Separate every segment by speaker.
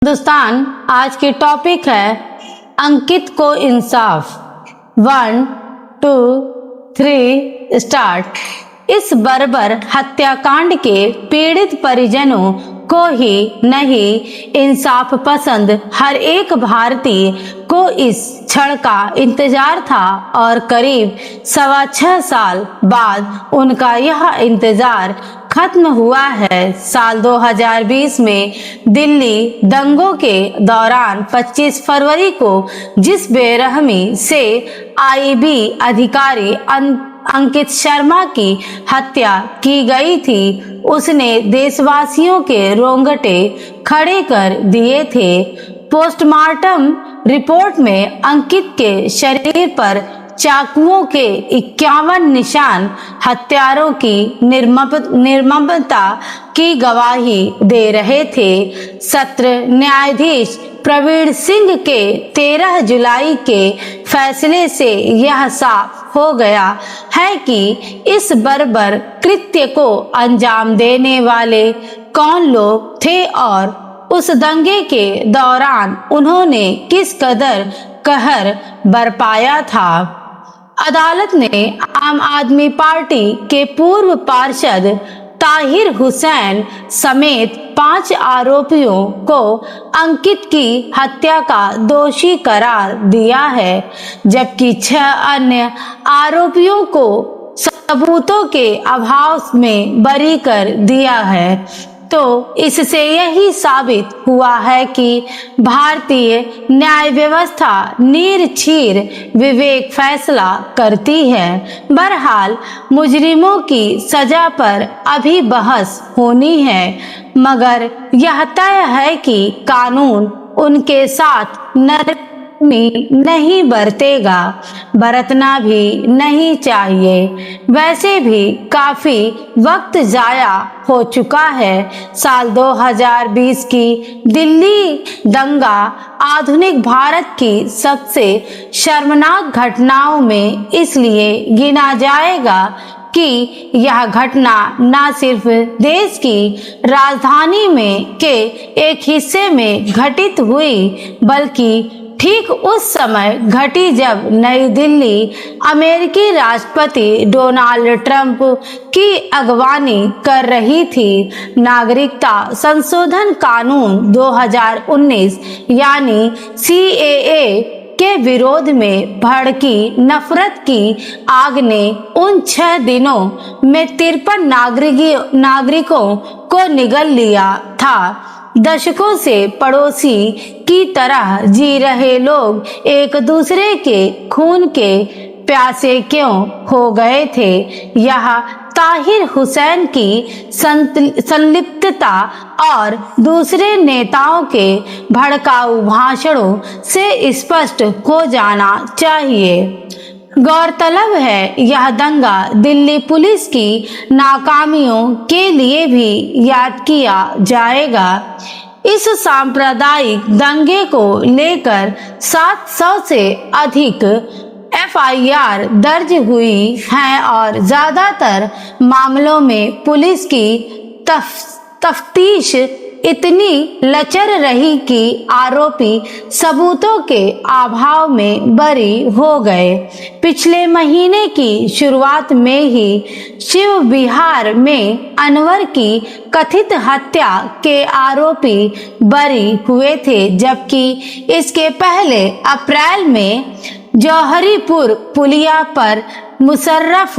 Speaker 1: हिंदुस्तान आज की टॉपिक है अंकित को इंसाफ। 1, 2, 3 स्टार्ट। इस बर्बर हत्याकांड के पीड़ित परिजनों को ही नहीं, इंसाफ पसंद हर एक भारतीय को इस क्षण का इंतजार था और करीब 6.25 साल बाद उनका यह इंतजार खत्म हुआ है। साल 2020 में दिल्ली दंगों के दौरान 25 फरवरी को जिस बेरहमी से आईबी अधिकारी अंकित शर्मा की हत्या की गई थी, उसने देशवासियों के रोंगटे खड़े कर दिए थे। पोस्टमार्टम रिपोर्ट में अंकित के शरीर पर चाकुओं के 51 निशान हत्यारों की निर्ममता की गवाही दे रहे थे। सत्र न्यायाधीश प्रवीण सिंह के 13 जुलाई के फैसले से यह साफ हो गया है कि इस बर्बर कृत्य को अंजाम देने वाले कौन लोग थे और उस दंगे के दौरान उन्होंने किस कदर कहर बरपाया था। अदालत ने आम आदमी पार्टी के पूर्व पार्षद ताहिर हुसैन समेत 5 आरोपियों को अंकित की हत्या का दोषी करार दिया है, जबकि 6 अन्य आरोपियों को सबूतों के अभाव में बरी कर दिया है। तो इससे यही साबित हुआ है कि भारतीय न्याय व्यवस्था निरक्षीर विवेक फैसला करती है। बहरहाल मुजरिमों की सजा पर अभी बहस होनी है, मगर यह तय है कि कानून उनके साथ नरमी नहीं बरतेगा, बरतना भी नहीं चाहिए। वैसे भी काफी वक्त जाया हो चुका है। साल 2020 की दिल्ली दंगा आधुनिक भारत की सबसे शर्मनाक घटनाओं में इसलिए गिना जाएगा कि यह घटना न सिर्फ देश की राजधानी में के एक हिस्से में घटित हुई, बल्कि ठीक उस समय घटी जब नई दिल्ली अमेरिकी राष्ट्रपति डोनाल्ड ट्रंप की अगवानी कर रही थी। नागरिकता संशोधन कानून 2019 यानी सीएए के विरोध में भड़की नफरत की आग ने उन 6 दिनों में 53 नागरिकों को निगल लिया था। दशकों से पड़ोसी की तरह जी रहे लोग एक दूसरे के खून के प्यासे क्यों हो गए थे? यह ताहिर हुसैन की संलिप्तता और दूसरे नेताओं के भड़काऊ भाषणों से स्पष्ट हो जाना चाहिए। गौरतलब है, यह दंगा दिल्ली पुलिस की नाकामियों के लिए भी याद किया जाएगा। इस सांप्रदायिक दंगे को लेकर 700 से अधिक एफआईआर दर्ज हुई हैं और ज्यादातर मामलों में पुलिस की तफ्तीश इतनी लचर रही कि आरोपी सबूतों के अभाव में बरी हो गए। पिछले महीने की शुरुआत में ही शिव विहार में अनवर की कथित हत्या के आरोपी बरी हुए थे, जबकि इसके पहले अप्रैल में जौहरीपुर पुलिया पर मुशर्रफ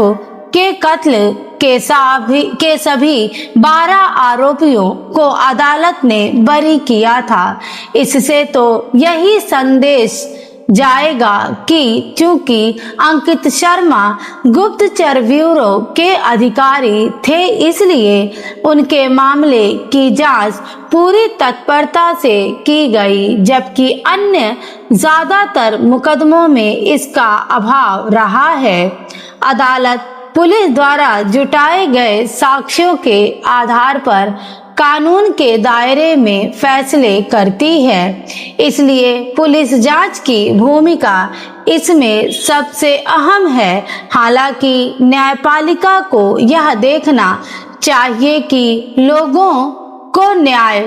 Speaker 1: के कत्ल के सभी 12 आरोपियों को अदालत ने बरी किया था। इससे तो यही संदेश जाएगा कि चूंकि अंकित शर्मा गुप्तचर ब्यूरो के अधिकारी थे, इसलिए उनके मामले की जांच पूरी तत्परता से की गई, जबकि अन्य ज्यादातर मुकदमों में इसका अभाव रहा है। अदालत पुलिस द्वारा जुटाए गए साक्ष्यों के आधार पर कानून के दायरे में फैसले करती है, इसलिए पुलिस जांच की भूमिका इसमें सबसे अहम है। हालांकि न्यायपालिका को यह देखना चाहिए कि लोगों को न्याय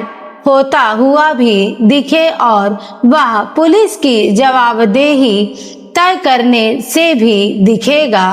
Speaker 1: होता हुआ भी दिखे और वह पुलिस की जवाबदेही तय करने से भी दिखेगा